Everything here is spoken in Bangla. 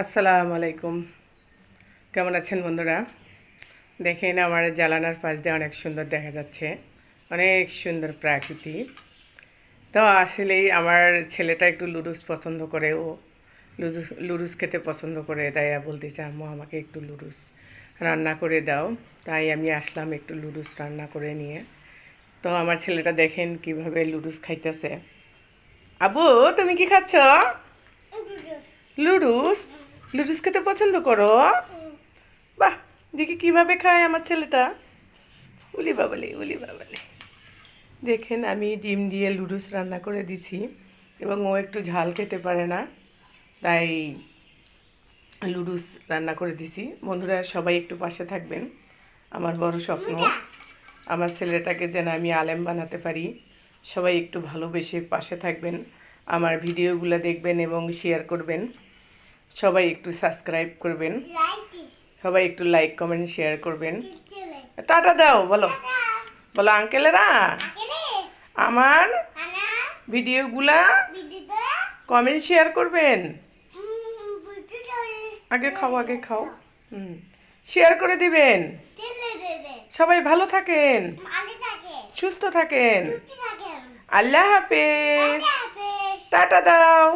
আসসালামু আলাইকুম। কেমন আছেন বন্ধুরা? দেখেন আমার জানালার পাশ দিয়ে অনেক সুন্দর দেখা যাচ্ছে, অনেক সুন্দর প্রাকৃতি। তো আসলেই আমার ছেলেটা একটু লুডুস পছন্দ করে, ও লুডুস লুডুস খেতে পছন্দ করে, তাই বলতেছে আম্মু আমাকে একটু লুডুস রান্না করে দাও। তাই আমি আসলাম একটু লুডুস রান্না করে নিয়ে। তো আমার ছেলেটা দেখেন কিভাবে লুডুস খাইতেছে। আবু, তুমি কি খাচ্ছ? লুডুস? লুডুস খেতে পছন্দ করো? বাহ, দেখি কিভাবে খায় আমার ছেলেটা। উলি বাবালে, উলি বাবালে। দেখেন আমি ডিম দিয়ে লুডুস রান্না করে দিছি, এবং ও একটু ঝাল খেতে পারে না, তাই লুডুস রান্না করে দিছি। বন্ধুরা সবাই একটু পাশে থাকবেন। আমার বড় স্বপ্ন আমার ছেলেটাকে যেন আমি আলেম বানাতে পারি। সবাই একটু ভালোবেসে পাশে থাকবেন, আমার ভিডিওগুলো দেখবেন এবং শেয়ার করবেন। সবাই একটু সাবস্ক্রাইব করবেন, সবাই একটু লাইক কমেন্ট শেয়ার করবেন। টাটা দাও, বলো বলো আঙ্কেলেরা আমার ভিডিওগুলা কমেন্ট শেয়ার করবেন। আগে খাও, আগে খাও। শেয়ার করে দিবেন। সবাই ভালো থাকেন, সুস্থ থাকেন। আল্লাহ হাফেজ। টাটা দাও।